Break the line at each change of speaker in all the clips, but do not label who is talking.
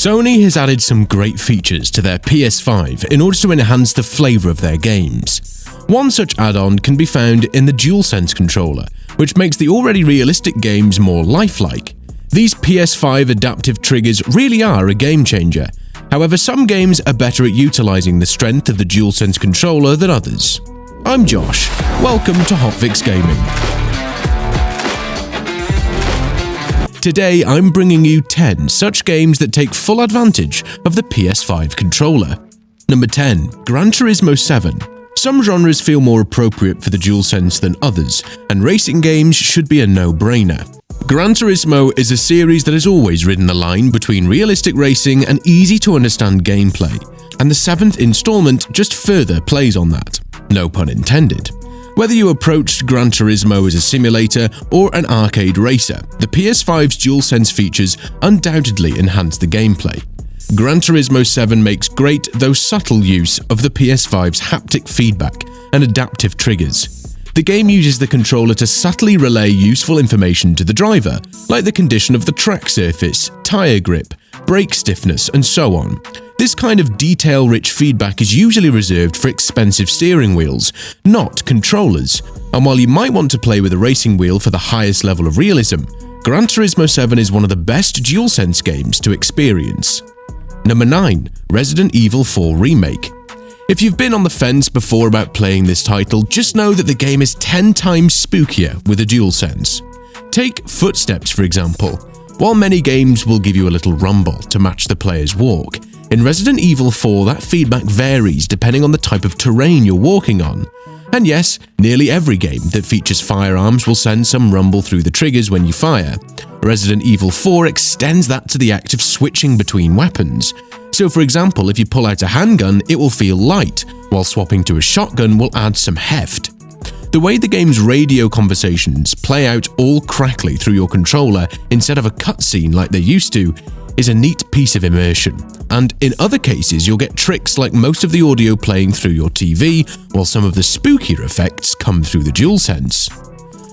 Sony has added some great features to their PS5 in order to enhance the flavour of their games. One such add-on can be found in the DualSense controller, which makes the already realistic games more lifelike. These PS5 adaptive triggers really are a game changer. However, some games are better at utilising the strength of the DualSense controller than others. I'm Josh. Welcome to HotFix Gaming. Today, I'm bringing you 10 such games that take full advantage of the PS5 controller. Number 10. Gran Turismo 7. Some genres feel more appropriate for the DualSense than others, and racing games should be a no-brainer. Gran Turismo is a series that has always ridden the line between realistic racing and easy-to-understand gameplay, and the 7th installment just further plays on that. No pun intended. Whether you approached Gran Turismo as a simulator or an arcade racer, the PS5's DualSense features undoubtedly enhance the gameplay. Gran Turismo 7 makes great, though subtle, use of the PS5's haptic feedback and adaptive triggers. The game uses the controller to subtly relay useful information to the driver, like the condition of the track surface, tyre grip, brake stiffness, and so on. This kind of detail-rich feedback is usually reserved for expensive steering wheels, not controllers, and while you might want to play with a racing wheel for the highest level of realism, Gran Turismo 7 is one of the best DualSense games to experience. Number 9. Resident Evil 4 Remake. If you've been on the fence before about playing this title, just know that the game is 10 times spookier with a DualSense. Take Footsteps, for example. While many games will give you a little rumble to match the player's walk, in Resident Evil 4 that feedback varies depending on the type of terrain you're walking on. And yes, nearly every game that features firearms will send some rumble through the triggers when you fire. Resident Evil 4 extends that to the act of switching between weapons. So for example, if you pull out a handgun, it will feel light, while swapping to a shotgun will add some heft. The way the game's radio conversations play out all crackly through your controller instead of a cutscene like they used to is a neat piece of immersion, and in other cases you'll get tricks like most of the audio playing through your TV, while some of the spookier effects come through the DualSense.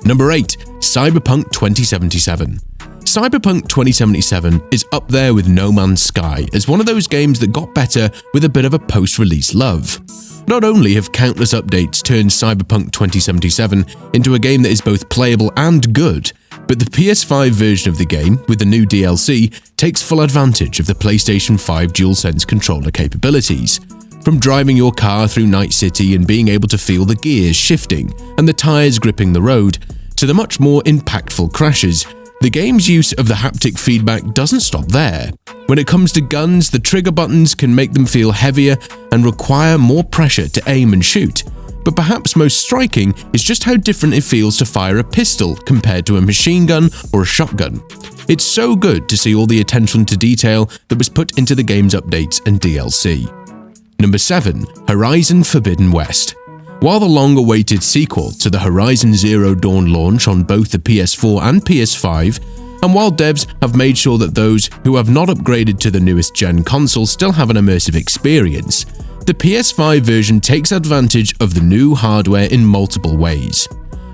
Number 8. Cyberpunk 2077. Cyberpunk 2077 is up there with No Man's Sky as one of those games that got better with a bit of a post-release love. Not only have countless updates turned Cyberpunk 2077 into a game that is both playable and good, but the PS5 version of the game, with the new DLC, takes full advantage of the PlayStation 5 DualSense controller capabilities. From driving your car through Night City and being able to feel the gears shifting and the tyres gripping the road, to the much more impactful crashes, the game's use of the haptic feedback doesn't stop there. When it comes to guns, the trigger buttons can make them feel heavier and require more pressure to aim and shoot. But perhaps most striking is just how different it feels to fire a pistol compared to a machine gun or a shotgun. It's so good to see all the attention to detail that was put into the game's updates and DLC. Number 7. Horizon Forbidden West. While the long-awaited sequel to the Horizon Zero Dawn launch on both the PS4 and PS5, and while devs have made sure that those who have not upgraded to the newest gen console still have an immersive experience, the PS5 version takes advantage of the new hardware in multiple ways.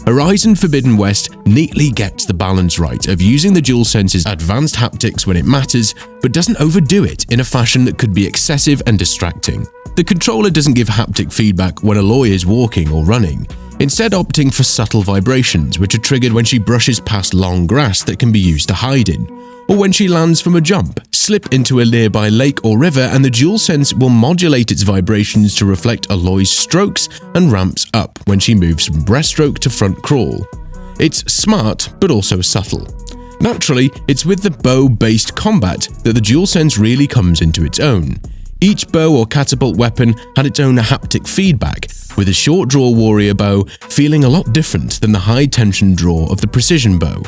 Horizon Forbidden West neatly gets the balance right of using the DualSense's advanced haptics when it matters, but doesn't overdo it in a fashion that could be excessive and distracting. The controller doesn't give haptic feedback when Aloy is walking or running, instead opting for subtle vibrations which are triggered when she brushes past long grass that can be used to hide in, or when she lands from a jump, slip into a nearby lake or river and the DualSense will modulate its vibrations to reflect Aloy's strokes and ramps up when she moves from breaststroke to front crawl. It's smart, but also subtle. Naturally, it's with the bow-based combat that the DualSense really comes into its own. Each bow or catapult weapon had its own haptic feedback, with a short draw warrior bow feeling a lot different than the high-tension draw of the precision bow.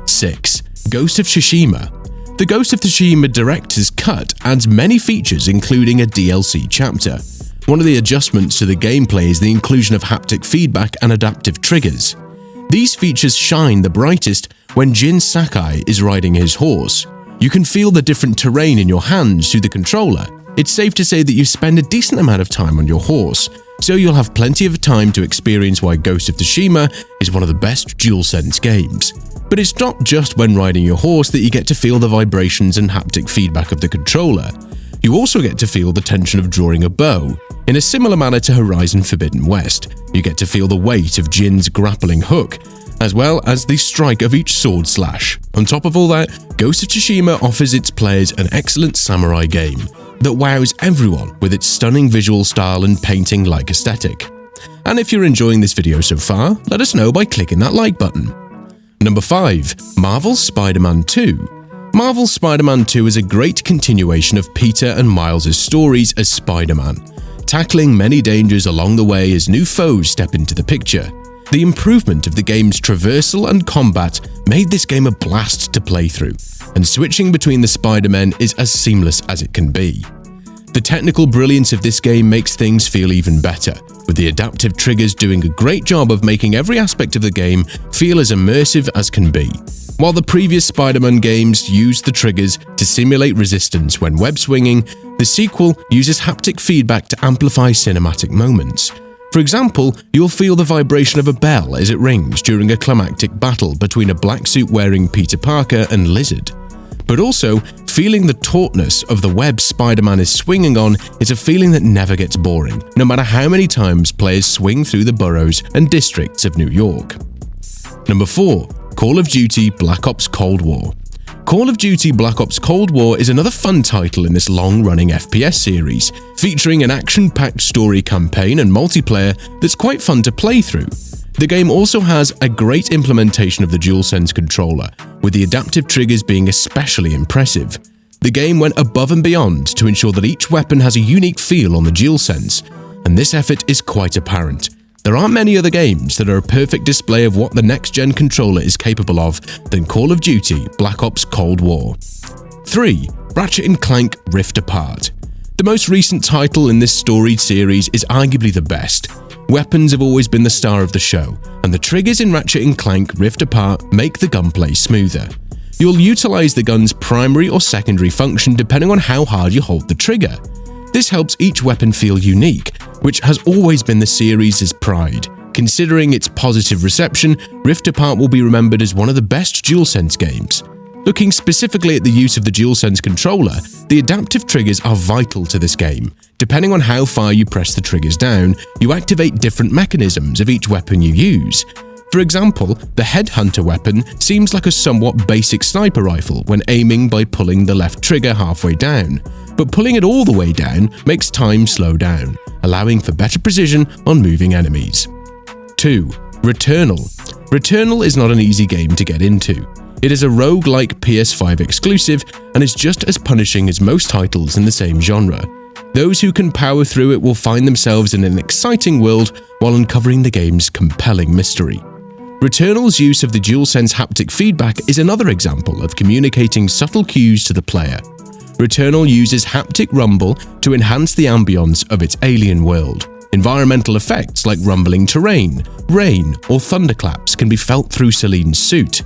6. Ghost of Tsushima. The Ghost of Tsushima Director's Cut adds many features including a DLC chapter. One of the adjustments to the gameplay is the inclusion of haptic feedback and adaptive triggers. These features shine the brightest when Jin Sakai is riding his horse. You can feel the different terrain in your hands through the controller. It's safe to say that you spend a decent amount of time on your horse, so you'll have plenty of time to experience why Ghost of Tsushima is one of the best DualSense games. But it's not just when riding your horse that you get to feel the vibrations and haptic feedback of the controller. You also get to feel the tension of drawing a bow. In a similar manner to Horizon Forbidden West, you get to feel the weight of Jin's grappling hook, as well as the strike of each sword slash. On top of all that, Ghost of Tsushima offers its players an excellent samurai game that wows everyone with its stunning visual style and painting-like aesthetic. And if you're enjoying this video so far, let us know by clicking that like button. Number 5. Marvel's Spider-Man 2. Marvel's Spider-Man 2 is a great continuation of Peter and Miles' stories as Spider-Man, tackling many dangers along the way as new foes step into the picture. The improvement of the game's traversal and combat made this game a blast to play through, and switching between the Spider-Men is as seamless as it can be. The technical brilliance of this game makes things feel even better, with the adaptive triggers doing a great job of making every aspect of the game feel as immersive as can be. While the previous Spider-Man games used the triggers to simulate resistance when web swinging, the sequel uses haptic feedback to amplify cinematic moments. For example, you'll feel the vibration of a bell as it rings during a climactic battle between a black suit-wearing Peter Parker and Lizard. But also, feeling the tautness of the web Spider-Man is swinging on is a feeling that never gets boring, no matter how many times players swing through the boroughs and districts of New York. Number 4. Call of Duty Black Ops Cold War. Call of Duty Black Ops Cold War is another fun title in this long-running FPS series, featuring an action-packed story campaign and multiplayer that's quite fun to play through. The game also has a great implementation of the DualSense controller, with the adaptive triggers being especially impressive. The game went above and beyond to ensure that each weapon has a unique feel on the DualSense, and this effort is quite apparent. There aren't many other games that are a perfect display of what the next-gen controller is capable of than Call of Duty Black Ops Cold War. 3. Ratchet & Clank Rift Apart. The most recent title in this storied series is arguably the best. Weapons have always been the star of the show, and the triggers in Ratchet & Clank Rift Apart make the gunplay smoother. You'll utilize the gun's primary or secondary function depending on how hard you hold the trigger. This helps each weapon feel unique, which has always been the series' pride. Considering its positive reception, Rift Apart will be remembered as one of the best DualSense games. Looking specifically at the use of the DualSense controller, the adaptive triggers are vital to this game. Depending on how far you press the triggers down, you activate different mechanisms of each weapon you use. For example, the Headhunter weapon seems like a somewhat basic sniper rifle when aiming by pulling the left trigger halfway down, but pulling it all the way down makes time slow down, allowing for better precision on moving enemies. 2. Returnal. Returnal is not an easy game to get into. It is a roguelike PS5 exclusive and is just as punishing as most titles in the same genre. Those who can power through it will find themselves in an exciting world while uncovering the game's compelling mystery. Returnal's use of the DualSense haptic feedback is another example of communicating subtle cues to the player. Returnal uses haptic rumble to enhance the ambience of its alien world. Environmental effects like rumbling terrain, rain, or thunderclaps can be felt through Celine's suit.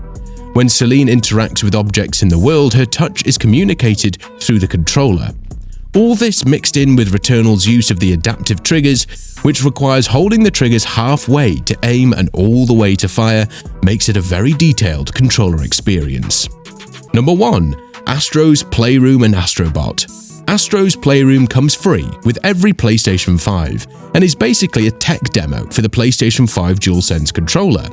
When Celine interacts with objects in the world, her touch is communicated through the controller. All this mixed in with Returnal's use of the adaptive triggers, which requires holding the triggers halfway to aim and all the way to fire, makes it a very detailed controller experience. Number 1. Astro's Playroom and Astrobot. Astro's Playroom comes free with every PlayStation 5 and is basically a tech demo for the PlayStation 5 DualSense controller.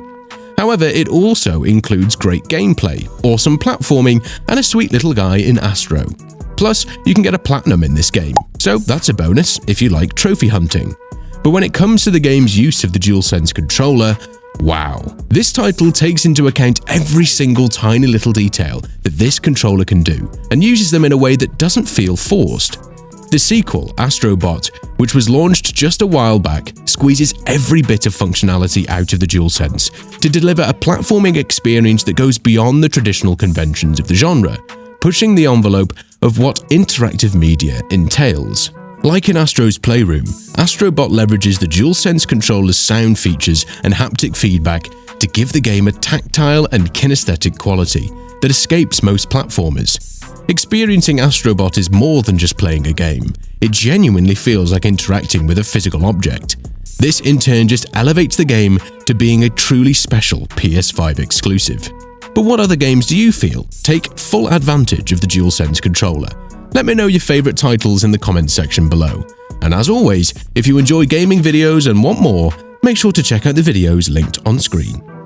However, it also includes great gameplay, awesome platforming, and a sweet little guy in Astro. Plus, you can get a platinum in this game, so that's a bonus if you like trophy hunting. But when it comes to the game's use of the DualSense controller, wow. This title takes into account every single tiny little detail that this controller can do, and uses them in a way that doesn't feel forced. The sequel, Astrobot, which was launched just a while back, squeezes every bit of functionality out of the DualSense to deliver a platforming experience that goes beyond the traditional conventions of the genre, pushing the envelope of what interactive media entails. Like in Astro's Playroom, Astrobot leverages the DualSense controller's sound features and haptic feedback to give the game a tactile and kinesthetic quality that escapes most platformers. Experiencing Astrobot is more than just playing a game. It genuinely feels like interacting with a physical object. This in turn just elevates the game to being a truly special PS5 exclusive. But what other games do you feel take full advantage of the DualSense controller? Let me know your favorite titles in the comments section below. And as always, if you enjoy gaming videos and want more, make sure to check out the videos linked on screen.